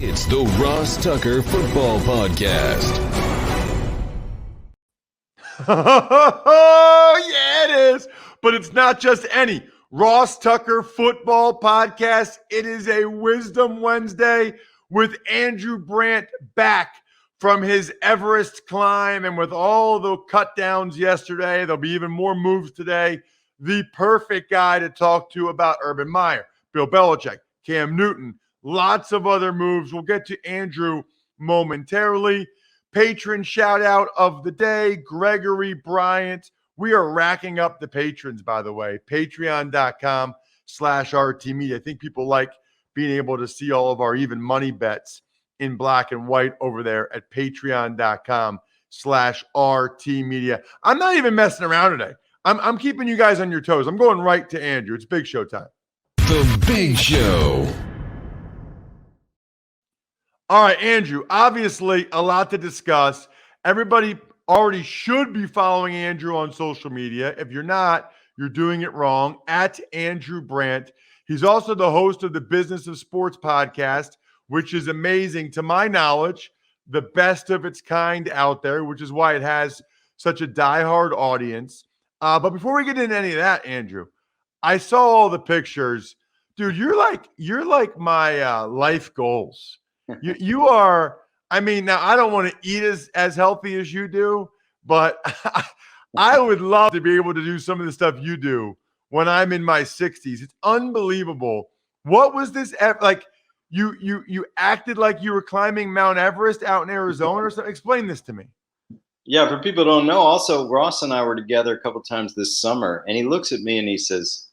It's the Ross Tucker Football Podcast. Oh, yeah, it is. But it's not just any Ross Tucker Football Podcast. It is a Wisdom Wednesday with Andrew Brandt back from his Everest climb. And with all the cut downs yesterday, there'll be even more moves today. The perfect guy to talk to about Urban Meyer, Bill Belichick, Cam Newton, lots of other moves. We'll get to Andrew momentarily. Patron shout out of the day, Gregory Bryant. We are racking up the patrons, by the way. Patreon.com/RT Media. I think people like being able to see all of our even money bets in black and white over there at Patreon.com/RT Media. I'm not even messing around today. I'm keeping you guys on your toes. I'm going right to Andrew. It's Big Show time. The Big Show. All right, Andrew, obviously a lot to discuss. Everybody already should be following Andrew on social media. If you're not, you're doing it wrong. At Andrew Brandt. He's also the host of the Business of Sports podcast, which is amazing. To my knowledge, the best of its kind out there, which is why it has such a diehard audience. But before we get into any of that, Andrew, I saw all the pictures. Dude, you're like my life goals. You are, I mean, now I don't want to eat as healthy as you do, but I would love to be able to do some of the stuff you do when I'm in my 60s. It's unbelievable. What was this like? You acted like you were climbing Mount Everest out in Arizona or something. Explain this to me. Yeah, for people who don't know, also Ross and I were together a couple times this summer, and he looks at me and he says,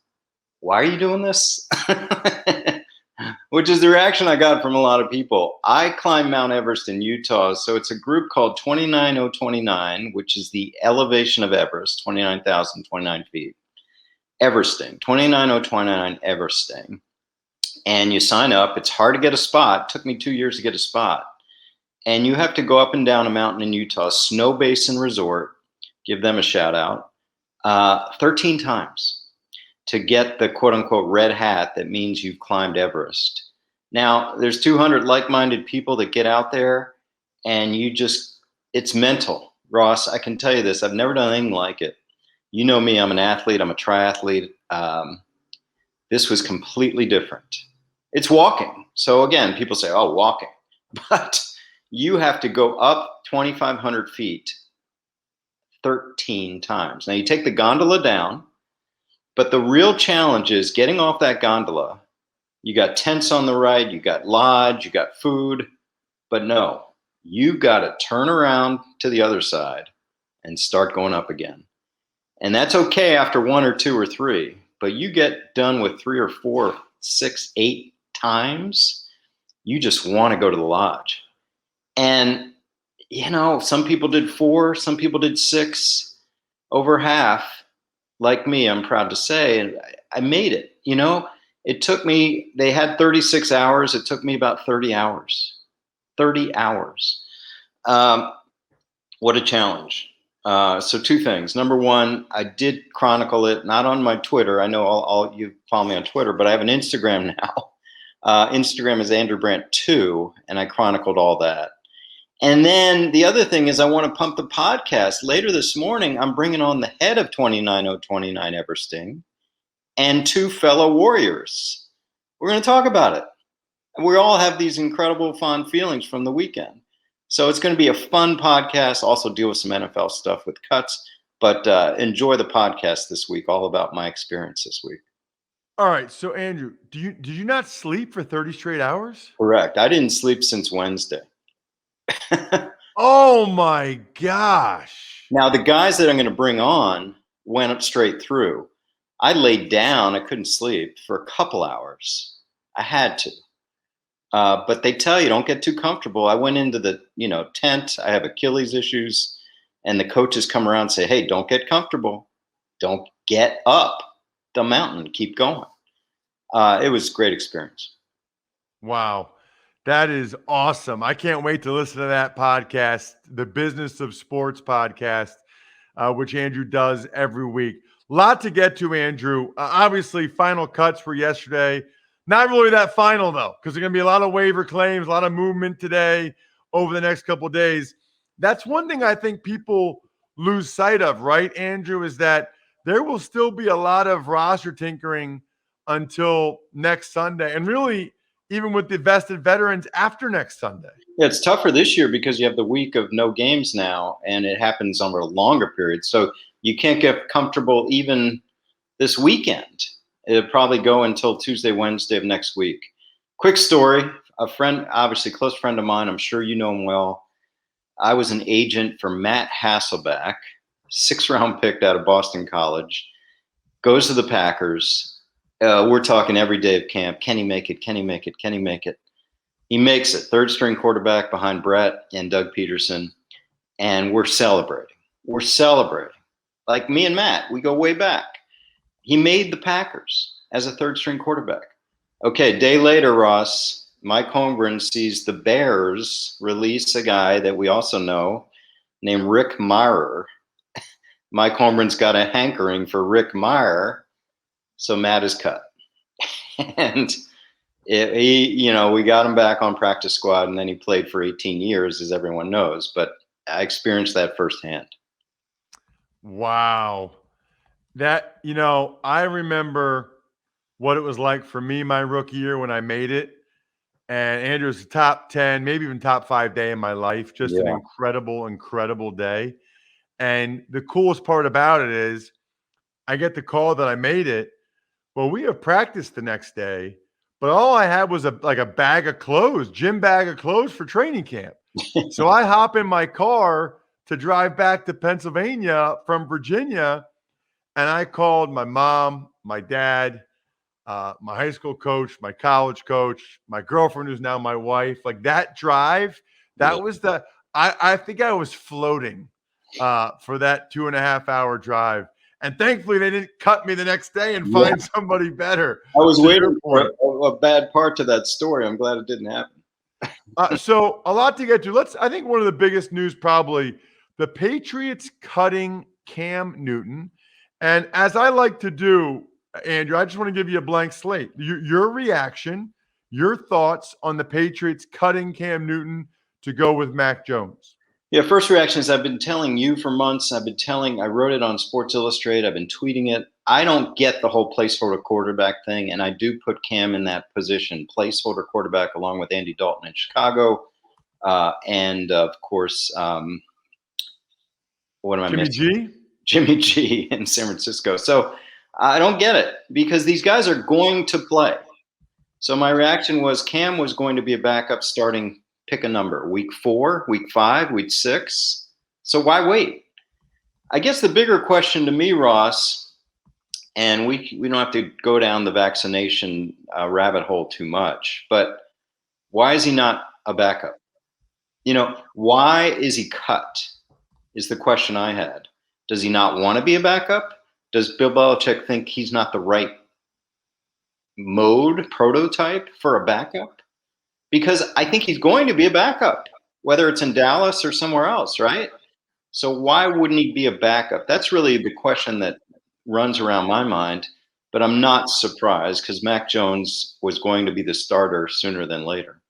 "Why are you doing this?" Which is the reaction I got from a lot of people. I climbed Mount Everest in Utah, so it's a group called 29029, which is the elevation of Everest, 29,029 feet. Everesting, 29029 Everesting. And you sign up. It's hard to get a spot. It took me 2 years to get a spot. And you have to go up and down a mountain in Utah, Snow Basin Resort, give them a shout out, 13 times to get the quote unquote red hat that means you've climbed Everest. Now, there's 200 like-minded people that get out there, and it's mental. Ross, I can tell you this, I've never done anything like it. You know me, I'm an athlete, I'm a triathlete. This was completely different. It's walking. So again, people say, oh, walking. But you have to go up 2,500 feet 13 times. Now you take the gondola down, but the real challenge is getting off that gondola. You got tents on the right, you got lodge, you got food, but no, you got to turn around to the other side and start going up again. And that's okay after 1 or 2 or 3, but you get done with 3 or 4, 6, 8 times, you just want to go to the lodge. And, you know, some people did 4, some people did 6, over half. Like me, I'm proud to say, and I made it. You know, it took me, they had 36 hours. It took me about 30 hours. 30 hours. What a challenge. So 2 things. Number 1, I did chronicle it, not on my Twitter. I know all you follow me on Twitter, but I have an Instagram now. Instagram is Andrew Brandt 2, and I chronicled all that. And then the other thing is I want to pump the podcast. Later this morning, I'm bringing on the head of 29029 Everesting and 2 fellow warriors. We're going to talk about it. We all have these incredible fond feelings from the weekend. So it's going to be a fun podcast, also deal with some NFL stuff with cuts, but enjoy the podcast this week, all about my experience this week. All right, so Andrew, did you not sleep for 30 straight hours? Correct. I didn't sleep since Wednesday. Oh my gosh. Now, the guys that I'm going to bring on went up straight through. I laid down. I couldn't sleep for a couple hours. I had to. But they tell you, don't get too comfortable. I went into the tent. I have Achilles issues. And the coaches come around and say, hey, don't get comfortable. Don't get up the mountain. Keep going. It was a great experience. Wow. That is awesome. I can't wait to listen to that podcast, the Business of Sports podcast, which Andrew does every week. Lot to get to, Andrew. Obviously, final cuts for yesterday. Not really that final, though, because there's going to be a lot of waiver claims, a lot of movement today over the next couple of days. That's one thing I think people lose sight of, right, Andrew, is that there will still be a lot of roster tinkering until next Sunday, and really even with the vested veterans after next Sunday. Yeah, it's tougher this year because you have the week of no games now, and it happens over a longer period. So you can't get comfortable even this weekend. It'll probably go until Tuesday, Wednesday of next week. Quick story. A friend, obviously close friend of mine, I'm sure you know him well. I was an agent for Matt Hasselbeck, 6th-round pick out of Boston College, goes to the Packers. We're talking every day of camp. Can he make it? Can he make it? Can he make it? He makes it. 3rd-string quarterback behind Brett and Doug Peterson. And we're celebrating. We're celebrating. Like me and Matt, we go way back. He made the Packers as a 3rd-string quarterback. Okay, day later, Ross, Mike Holmgren sees the Bears release a guy that we also know named Rick Mirer. Mike Holmgren's got a hankering for Rick Mirer, so Matt is cut. And we got him back on practice squad, and then he played for 18 years, as everyone knows. But I experienced that firsthand. Wow. That, I remember what it was like for me my rookie year when I made it. And Andrew, was a top 10, maybe even top 5 day in my life. Just an incredible, incredible day. And the coolest part about it is I get the call that I made it. Well, we have practice the next day, but all I had was a bag of clothes, gym bag of clothes for training camp. So I hop in my car to drive back to Pennsylvania from Virginia. And I called my mom, my dad, my high school coach, my college coach, my girlfriend, who's now my wife. Like that drive, that was I think I was floating for that 2.5-hour drive. And thankfully, they didn't cut me the next day and find somebody better. I was waiting for a bad part to that story. I'm glad it didn't happen. So a lot to get to. I think one of the biggest news probably, the Patriots cutting Cam Newton. And as I like to do, Andrew, I just want to give you a blank slate. Your reaction, your thoughts on the Patriots cutting Cam Newton to go with Mac Jones. Yeah, first reaction is I've been telling you for months. I wrote it on Sports Illustrated. I've been tweeting it. I don't get the whole placeholder quarterback thing, and I do put Cam in that position, placeholder quarterback, along with Andy Dalton in Chicago, and of course, what am I missing? Jimmy G in San Francisco. So I don't get it because these guys are going to play. So my reaction was Cam was going to be a backup starting. Pick a number, week 4, week 5, week 6. So why wait? I guess the bigger question to me, Ross, and we don't have to go down the vaccination rabbit hole too much, but why is he not a backup? Why is he cut is the question I had. Does he not want to be a backup? Does Bill Belichick think he's not the right prototype for a backup? Because I think he's going to be a backup, whether it's in Dallas or somewhere else, right? So why wouldn't he be a backup? That's really the question that runs around my mind, but I'm not surprised because Mac Jones was going to be the starter sooner than later.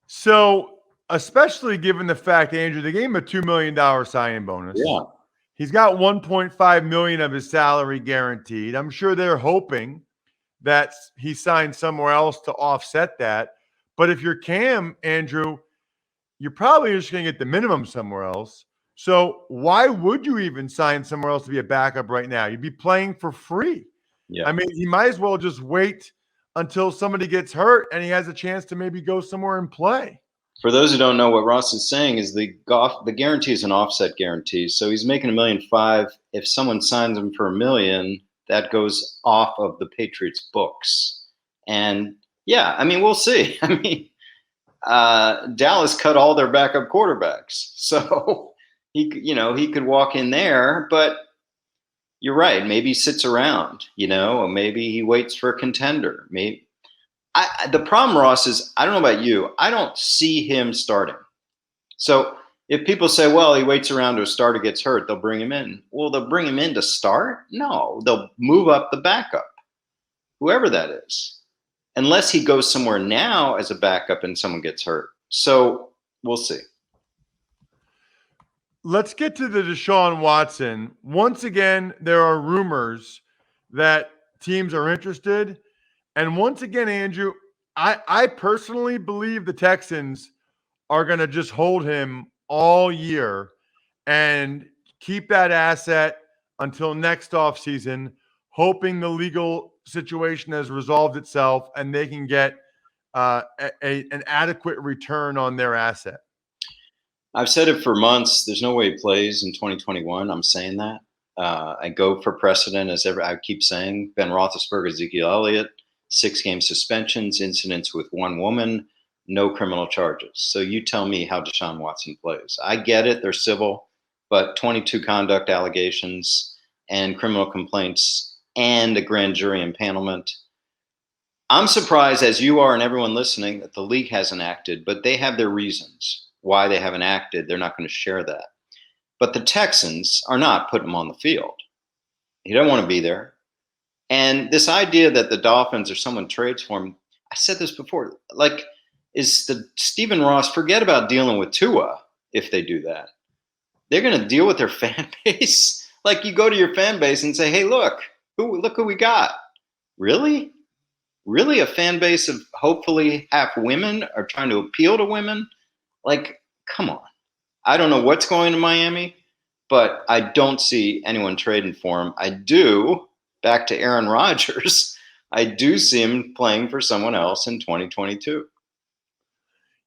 So especially given the fact, Andrew, they gave him a $2 million signing bonus. Yeah. He's got $1.5 million of his salary guaranteed. I'm sure they're hoping that he signed somewhere else to offset that. But if you're Cam, Andrew, you're probably just going to get the minimum somewhere else. So why would you even sign somewhere else to be a backup right now? You'd be playing for free. Yeah. I mean, he might as well just wait until somebody gets hurt and he has a chance to maybe go somewhere and play. For those who don't know, what Ross is saying is the guarantee is an offset guarantee. So he's making $1.5 million. If someone signs him for $1 million, that goes off of the Patriots' books. And yeah, I mean, we'll see. I mean, Dallas cut all their backup quarterbacks. So he could walk in there, but you're right. Maybe he sits around, or maybe he waits for a contender. Maybe the problem, Ross, is I don't know about you. I don't see him starting. So if people say, well, he waits around till a starter gets hurt, they'll bring him in. Well, they'll bring him in to start? No, they'll move up the backup, whoever that is. unless he goes somewhere now as a backup and someone gets hurt. So we'll see. Let's get to the Desean Watson. Once again, there are rumors that teams are interested. And once again, Andrew, I personally believe the Texans are going to just hold him all year and keep that asset until next offseason, hoping the legal situation has resolved itself and they can get an adequate return on their asset. I've said it for months. There's no way he plays in 2021. I'm saying that. I go for precedent as ever. I keep saying Ben Roethlisberger, Ezekiel Elliott, 6-game suspensions, incidents with one woman, no criminal charges. So you tell me how Desean Watson plays. I get it. They're civil, but 22 conduct allegations and criminal complaints and a grand jury impanelment. I'm surprised, as you are and everyone listening, that the league hasn't acted, but they have their reasons why they haven't acted. They're not going to share that. But the Texans are not putting him on the field. He doesn't want to be there. And this idea that the Dolphins or someone trades for him, I said this before, like, is the Stephen Ross, forget about dealing with Tua if they do that. They're going to deal with their fan base. Like, you go to your fan base and say, hey, look who we got. Really? Really, a fan base of hopefully half women are trying to appeal to women? Like, come on. I don't know what's going to Miami, but I don't see anyone trading for him. I do, back to Aaron Rodgers, I do see him playing for someone else in 2022.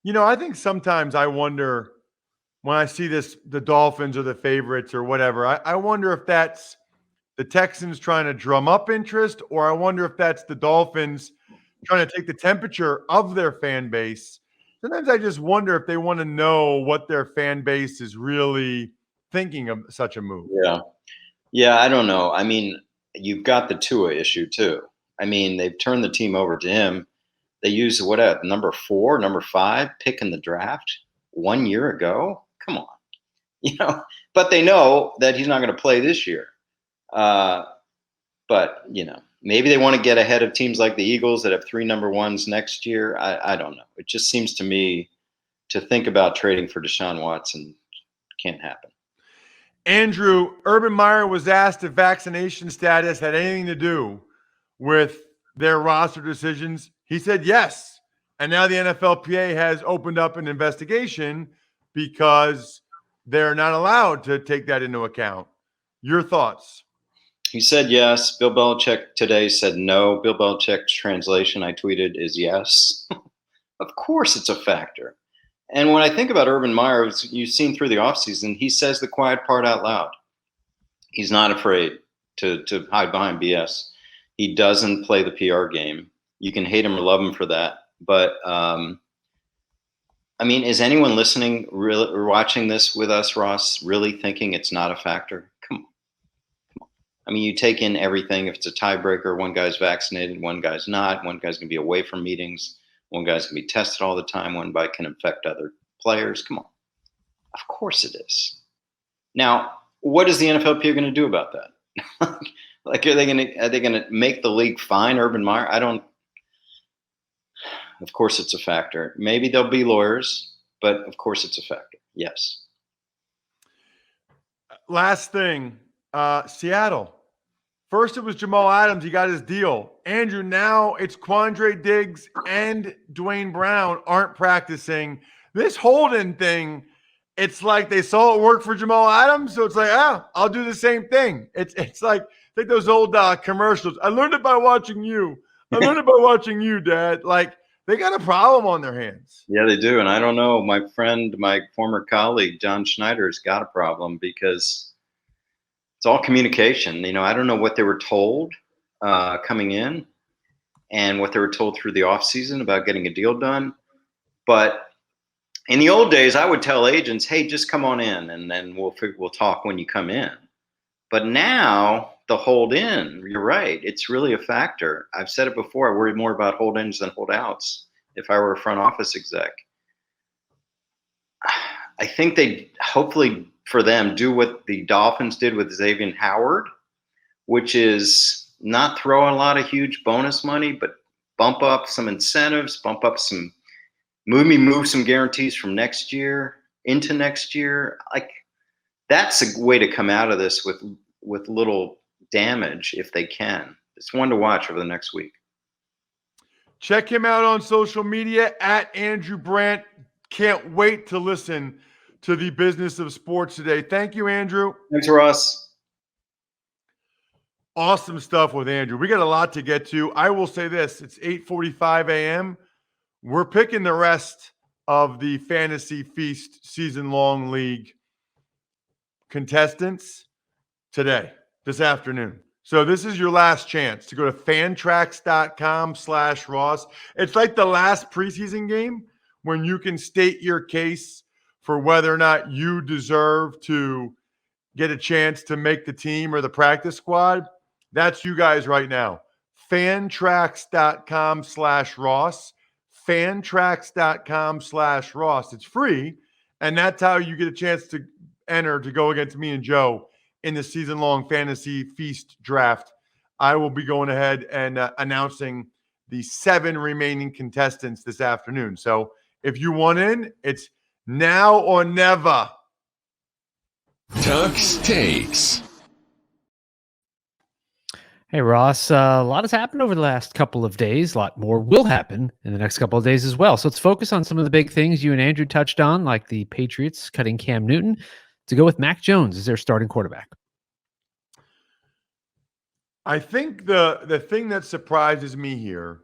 You know, I think sometimes I wonder when I see this, the Dolphins or the favorites or whatever, I wonder if that's the Texans trying to drum up interest, or I wonder if that's the Dolphins trying to take the temperature of their fan base. Sometimes I just wonder if they want to know what their fan base is really thinking of such a move. Yeah, I don't know. I mean, you've got the Tua issue too. I mean, they've turned the team over to him. They used number 4, number 5 pick in the draft 1 year ago. Come on, but they know that he's not going to play this year. But maybe they want to get ahead of teams like the Eagles that have 3 number 1s next year. I don't know. It just seems to me to think about trading for Desean Watson can't happen. Andrew, Urban Meyer was asked if vaccination status had anything to do with their roster decisions. He said yes. And now the NFLPA has opened up an investigation because they're not allowed to take that into account. Your thoughts? He said yes. Bill Belichick today said no. Bill Belichick's translation, I tweeted, is yes. Of course it's a factor. And when I think about Urban Meyer, you've seen through the offseason, he says the quiet part out loud. He's not afraid to hide behind BS. He doesn't play the PR game. You can hate him or love him for that. But, I mean, is anyone listening or watching this with us, Ross, really thinking it's not a factor? Come on. I mean, you take in everything. If it's a tiebreaker, one guy's vaccinated, one guy's not. One guy's going to be away from meetings. One guy's going to be tested all the time. One guy can infect other players. Come on. Of course it is. Now, what is the NFLPA going to do about that? Like, are they going to make the league fine Urban Meyer? Of course it's a factor. Maybe there'll be lawyers, but of course it's a factor. Yes. Last thing, Seattle. First it was Jamal Adams. He got his deal. Andrew, now it's Quandre Diggs and Dwayne Brown aren't practicing. This Holden thing, it's like they saw it work for Jamal Adams, so it's like, I'll do the same thing. It's like those old commercials. I learned it by watching you. I learned it by watching you, Dad. Like, they got a problem on their hands. Yeah, they do. And I don't know, my friend, my former colleague, John Schneider's got a problem because it's all communication. I don't know what they were told coming in and what they were told through the offseason about getting a deal done. But in the old days, I would tell agents, hey, just come on in and then we'll talk when you come in. But now the hold in, you're right. It's really a factor. I've said it before. I worry more about hold ins than hold outs if I were a front office exec. I think they hopefully for them do what the Dolphins did with Xavier Howard, which is not throw a lot of huge bonus money, but bump up some incentives, move some guarantees from next year into next year. Like, that's a way to come out of this with little damage if they can. It's one to watch over the next week. Check him out on social media at Andrew Brandt. Can't wait to listen to the business of sports today. Thank you, Andrew. Thanks, Ross. Awesome stuff with Andrew. We got a lot to get to. I will say this. It's 8:45 a.m. We're picking the rest of the Fantasy Feast season-long league contestants today, this afternoon. So this is your last chance to go to fantrax.com/Ross. It's like the last preseason game when you can state your case for whether or not you deserve to get a chance to make the team or the practice squad. That's you guys right now. Fantrax.com/Ross. Fantrax.com/Ross. It's free, and that's how you get a chance to enter to go against me and Joe in the season-long Fantasy Feast draft. I will be going ahead and announcing the 7 remaining contestants this afternoon. So if you want in, it's now or never. Tuck's Takes. Hey, Ross, a lot has happened over the last couple of days. A lot more will happen in the next couple of days as well. So let's focus on some of the big things you and Andrew touched on, like the Patriots cutting Cam Newton to go with Mac Jones as their starting quarterback. I think the thing that surprises me here,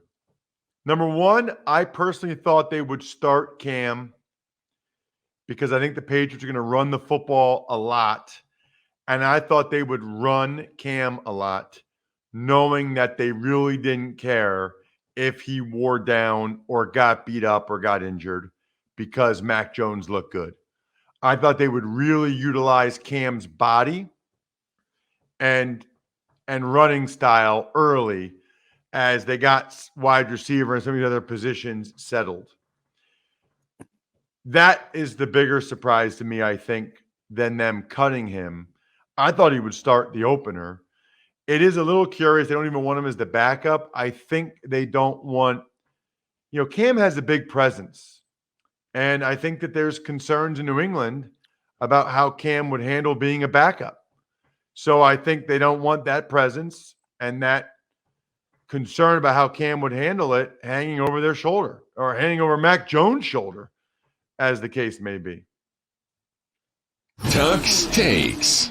number one, I personally thought they would start Cam because I think the Patriots are going to run the football a lot. And I thought they would run Cam a lot, knowing that they really didn't care if he wore down or got beat up or got injured because Mac Jones looked good. I thought they would really utilize Cam's body and running style early as they got wide receiver and some of the other positions settled. That is the bigger surprise to me, I think, than them cutting him. I thought he would start the opener. It is a little curious. They don't even want him as the backup. I think they don't want, Cam has a big presence. And I think that there's concerns in New England about how Cam would handle being a backup. So I think they don't want that presence and that concern about how Cam would handle it hanging over their shoulder or hanging over Mac Jones' shoulder, as the case may be. Tuck's Takes.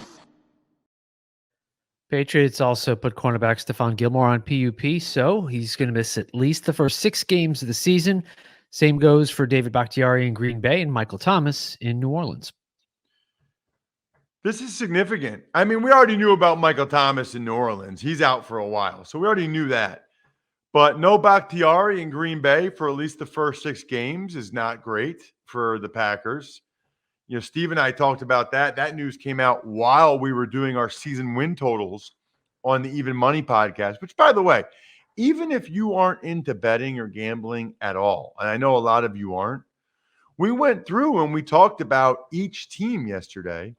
Patriots also put cornerback Stephon Gilmore on PUP, so he's going to miss at least the first 6 games of the season. Same goes for David Bakhtiari in Green Bay and Michael Thomas in New Orleans. This is significant. I mean, we already knew about Michael Thomas in New Orleans. He's out for a while, so we already knew that. But no Bakhtiari in Green Bay for at least the first 6 games is not great for the Packers. Steve and I talked about that. That news came out while we were doing our season win totals on the Even Money podcast, which, by the way, even if you aren't into betting or gambling at all, and I know a lot of you aren't, we went through and we talked about each team yesterday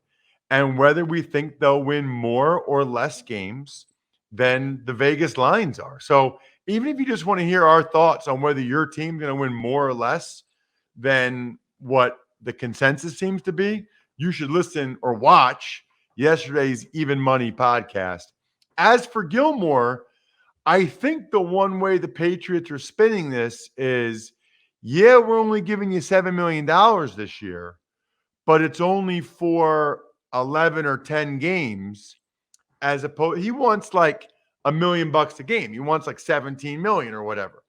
and whether we think they'll win more or less games than the Vegas lines are. So even if you just want to hear our thoughts on whether your team's going to win more or less than what the consensus seems to be, you should listen or watch yesterday's Even Money podcast. As for Gilmore, I think the one way the Patriots are spinning this is, we're only giving you $7 million this year, but it's only for 11 or 10 games, as opposed, he wants like $1 million a game. He wants like 17 million or whatever.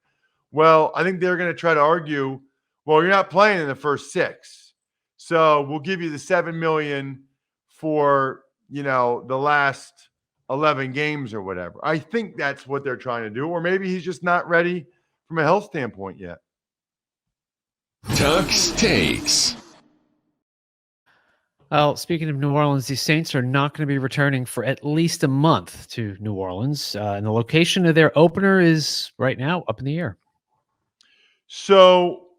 Well, I think they're going to try to argue, well, you're not playing in the first 6. So we'll give you the 7 million for, the last 11 games or whatever. I think that's what they're trying to do. Or maybe he's just not ready from a health standpoint yet. Tuck's Takes. Well, speaking of New Orleans, the Saints are not going to be returning for at least a month to New Orleans. And the location of their opener is right now up in the air. So,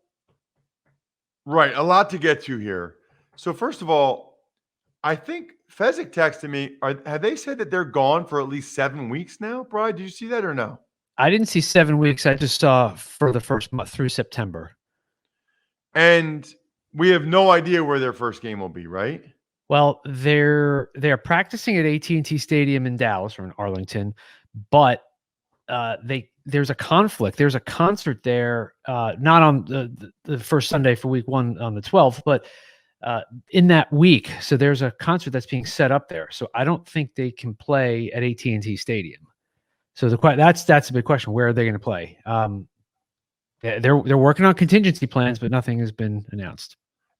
right, a lot to get to here. So first of all, I think Fezzik texted me. Have they said that they're gone for at least 7 weeks now, Brian? Did you see that or no? I didn't see 7 weeks. I just saw for the first month through September. And we have no idea where their first game will be, right? Well, they're practicing at AT&T Stadium in Dallas or in Arlington, but there's a conflict. There's a concert there, not on the first Sunday for week 1 on the 12th, but in that week. So there's a concert that's being set up there. So I don't think they can play at AT&T Stadium. So that's a big question. Where are they going to play? They're working on contingency plans, but nothing has been announced.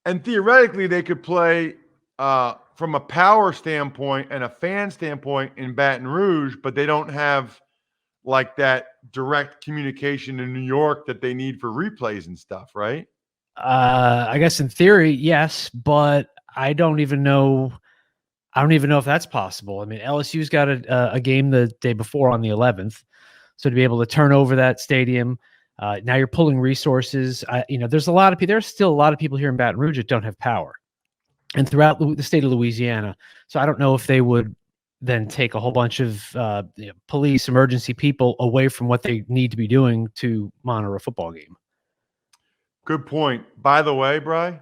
And theoretically, they could play from a power standpoint and a fan standpoint in Baton Rouge, but they don't have like that direct communication in New York that they need for replays and stuff, right? I guess in theory, yes, but I don't even know if that's possible. I mean, LSU's got a game the day before on the 11th, so to be able to turn over that stadium, now you're pulling resources. There's still a lot of people here in Baton Rouge that don't have power, and throughout the state of Louisiana. So I don't know if they would then take a whole bunch of police, emergency people away from what they need to be doing to monitor a football game. Good point. By the way, Bri,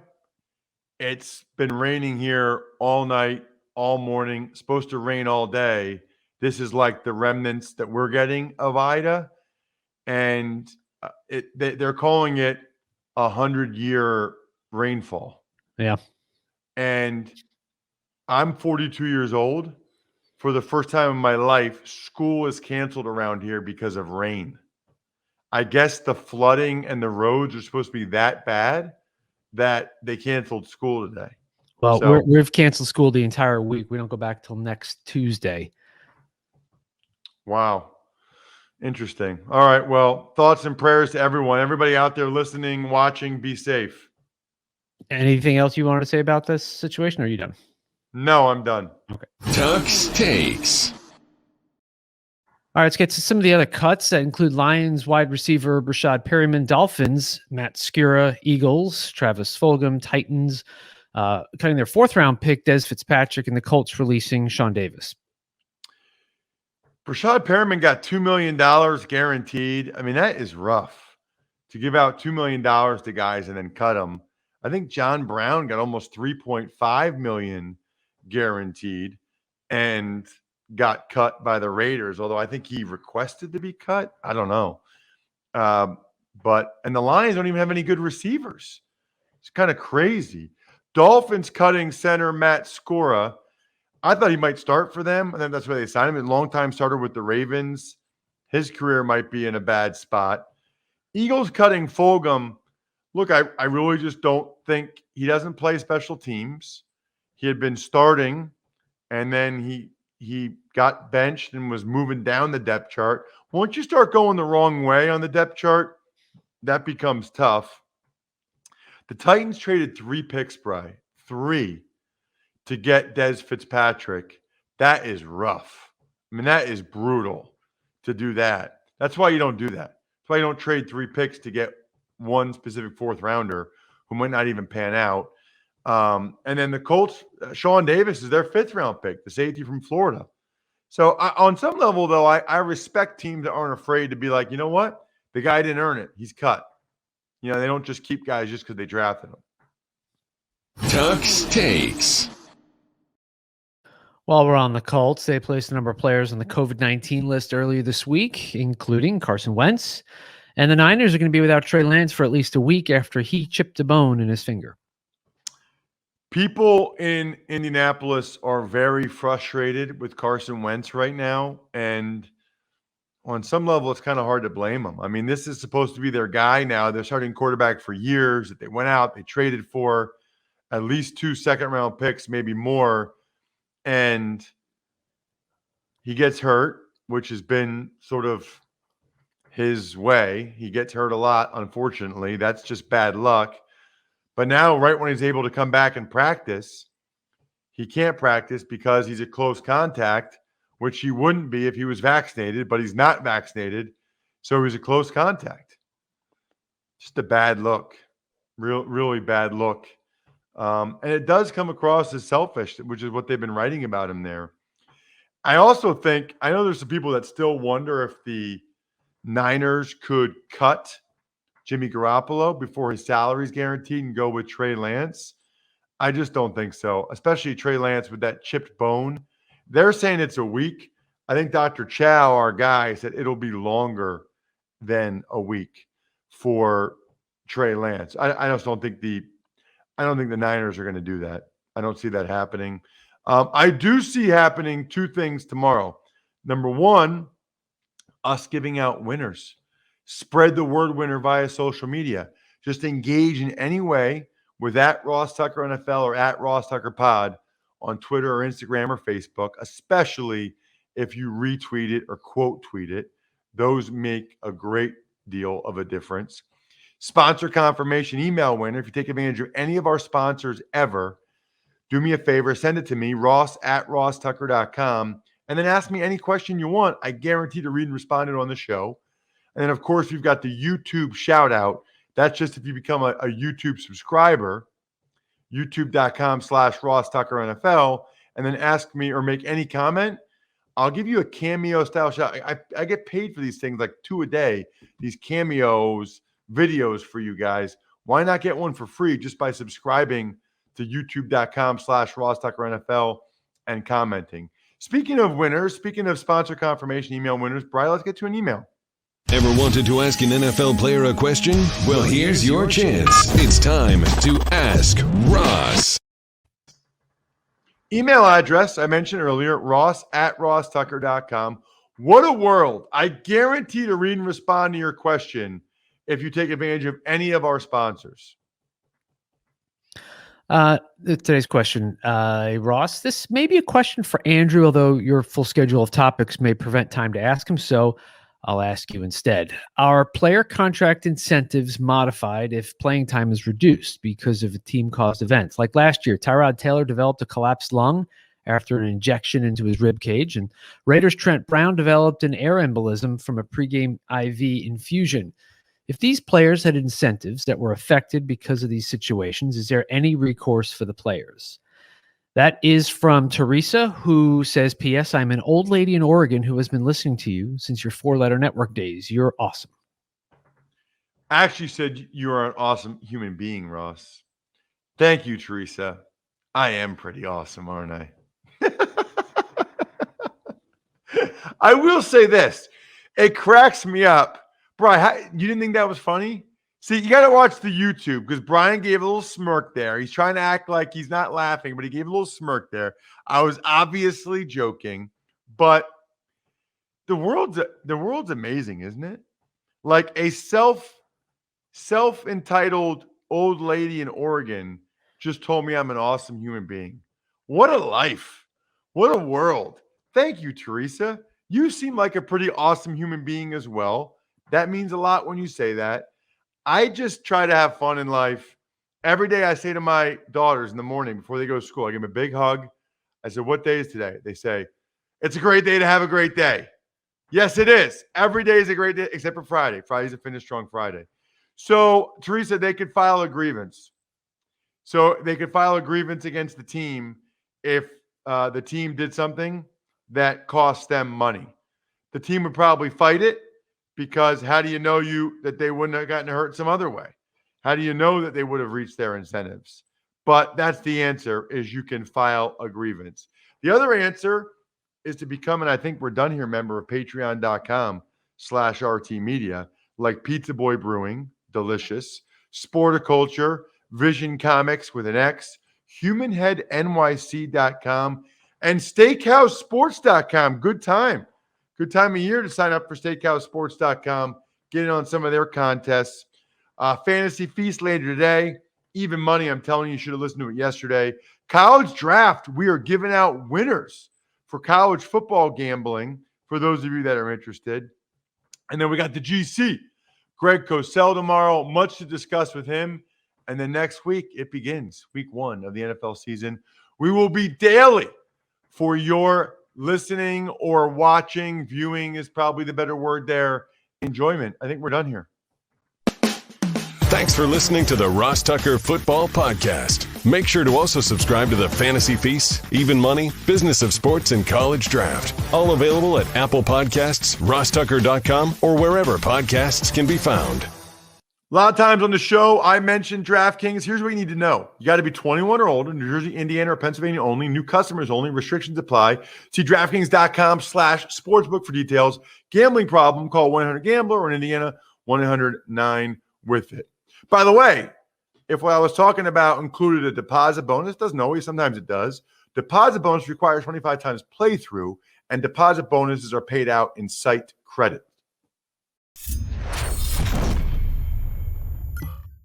it's been raining here all night, all morning. It's supposed to rain all day. This is like the remnants that we're getting of Ida, and they're calling it 100-year rainfall. Yeah. And I'm 42 years old. For the first time in my life, school is canceled around here because of rain. I guess the flooding and the roads are supposed to be that bad that they canceled school today. Well, So, we've canceled school the entire week. We don't go back till next Tuesday. wow. Interesting. All right. Well, thoughts and prayers to everyone. Everybody out there listening, watching, be safe. Anything else you wanted to say about this situation, or are you done? No, I'm done. Okay. Tuck's Takes. All right, let's get to some of the other cuts that include Lions wide receiver Rashad Perryman, Dolphins, Matt Skura, Eagles, Travis Fulgham, Titans, cutting their 4th-round pick, Des Fitzpatrick, and the Colts releasing Sean Davis. Rashad Perriman got $2 million guaranteed. I mean, that is rough to give out $2 million to guys and then cut them. I think John Brown got almost $3.5 million guaranteed and got cut by the Raiders, although I think he requested to be cut. I don't know. And the Lions don't even have any good receivers. It's kind of crazy. Dolphins cutting center Matt Skura. I thought he might start for them, and then that's why they signed him. A long-time starter with the Ravens. His career might be in a bad spot. Eagles cutting Fulgham. Look, I really just don't think he doesn't play special teams. He had been starting, and then he got benched and was moving down the depth chart. Once you start going the wrong way on the depth chart, that becomes tough. The Titans traded 3 picks, Bri. 3 to get Des Fitzpatrick. That is rough. I mean, that is brutal to do that. That's why you don't do that. That's why you don't trade 3 picks to get one specific 4th rounder who might not even pan out. And then the Colts, Sean Davis is their 5th-round pick, the safety from Florida. So on some level, though, I respect teams that aren't afraid to be like, you know what? The guy didn't earn it. He's cut. You know, they don't just keep guys just because they drafted them. Tuck's Takes. While we're on the Colts, they placed a number of players on the COVID-19 list earlier this week, including Carson Wentz. And the Niners are going to be without Trey Lance for at least a week after he chipped a bone in his finger. People in Indianapolis are very frustrated with Carson Wentz right now. And on some level, it's kind of hard to blame them. I mean, this is supposed to be their guy now. They're starting quarterback for years that they went out, they traded for at least 2 second-round picks, maybe more. And he gets hurt, which has been sort of his way. He gets hurt a lot, unfortunately. That's just bad luck. But now, right when he's able to come back and practice, he can't practice because he's a close contact, which he wouldn't be if he was vaccinated, but he's not vaccinated. So he's a close contact. Just a bad look. Really bad look. And it does come across as selfish, which is what they've been writing about him there. I also think, I know there's some people that still wonder if the Niners could cut Jimmy Garoppolo before his salary is guaranteed and go with Trey Lance. I just don't think so, especially Trey Lance with that chipped bone. They're saying it's a week. I think Dr. Chow, our guy, said it'll be longer than a week for Trey Lance. I just don't think the Niners are going to do that. I don't see that happening. I do see happening two things tomorrow. Number one, us giving out winners. Spread the word winner via social media. Just engage in any way with @Ross Tucker NFL or @Ross Tucker Pod on Twitter or Instagram or Facebook, especially if you retweet it or quote tweet it. Those make a great deal of a difference. Sponsor confirmation email winner. If you take advantage of any of our sponsors ever, do me a favor, send it to me, ross@rosstucker.com, and then ask me any question you want. I guarantee to read and respond to it on the show. And then, of course, we've got the YouTube shout out. That's just if you become a YouTube subscriber, youtube.com/RossTuckerNFL, and then ask me or make any comment. I'll give you a cameo style shout. I get paid for these things like 2 a day, these cameos, videos for you guys. Why not get one for free just by subscribing to youtube.com/RossTuckerNFL and commenting? Speaking of winners, speaking of sponsor confirmation email winners, Brian, let's get to an email. Ever wanted to ask an NFL player a question? Well, here's your chance. It's time to Ask Ross. Email address I mentioned earlier, ross@rosstucker.com. What a world. I guarantee to read and respond to your question if you take advantage of any of our sponsors. Today's question, Ross, this may be a question for Andrew, although your full schedule of topics may prevent time to ask him, so I'll ask you instead. Are player contract incentives modified if playing time is reduced because of team-caused events? Like last year, Tyrod Taylor developed a collapsed lung after an injection into his rib cage, and Raiders' Trent Brown developed an air embolism from a pregame IV infusion. If these players had incentives that were affected because of these situations, is there any recourse for the players? That is from Teresa, who says, P.S. I'm an old lady in Oregon who has been listening to you since your 4-letter network days. You're awesome. I actually said you are an awesome human being, Ross. Thank you, Teresa. I am pretty awesome, aren't I? I will say this. It cracks me up. Brian, you didn't think that was funny? See, you got to watch the YouTube because Brian gave a little smirk there. He's trying to act like he's not laughing, but he gave a little smirk there. I was obviously joking, but the world's amazing, isn't it? Like a self-entitled old lady in Oregon just told me I'm an awesome human being. What a life. What a world. Thank you, Teresa. You seem like a pretty awesome human being as well. That means a lot when you say that. I just try to have fun in life. Every day I say to my daughters in the morning before they go to school, I give them a big hug. I said, what day is today? They say, it's a great day to have a great day. Yes, it is. Every day is a great day except for Friday. Friday's a Finish Strong Friday. So, Teresa, they could file a grievance. So they could file a grievance against the team if the team did something that cost them money. The team would probably fight it. Because how do you know that they wouldn't have gotten hurt some other way? How do you know that they would have reached their incentives? But that's the answer, is you can file a grievance. The other answer is to become, and I think we're done here, member of patreon.com/RTmedia, like Pizza Boy Brewing, delicious, Sporticulture, Vision Comics with an X, HumanHeadNYC.com, and SteakhouseSports.com. Good time of year to sign up for SteakhouseSports.com. Get in on some of their contests. Fantasy Feast later today. Even money, I'm telling you, you should have listened to it yesterday. College Draft, we are giving out winners for college football gambling for those of you that are interested. And then we got the GC. Greg Cosell tomorrow. Much to discuss with him. And then next week, it begins. Week 1 of the NFL season. We will be daily for your listening or watching, viewing is probably the better word there, enjoyment. I think we're done here. Thanks for listening to the Ross Tucker Football Podcast. Make sure to also subscribe to the Fantasy Feast, Even Money, Business of Sports, and College Draft. All available at Apple Podcasts, RossTucker.com, or wherever podcasts can be found. A lot of times on the show, I mentioned DraftKings. Here's what you need to know. You got to be 21 or older, New Jersey, Indiana, or Pennsylvania only. New customers only. Restrictions apply. See DraftKings.com/sportsbook for details. Gambling problem, call 1-800-GAMBLER, or in Indiana, 1-800-9-WITH-IT. By the way, if what I was talking about included a deposit bonus, doesn't always, sometimes it does. Deposit bonus requires 25 times playthrough, and deposit bonuses are paid out in site credit.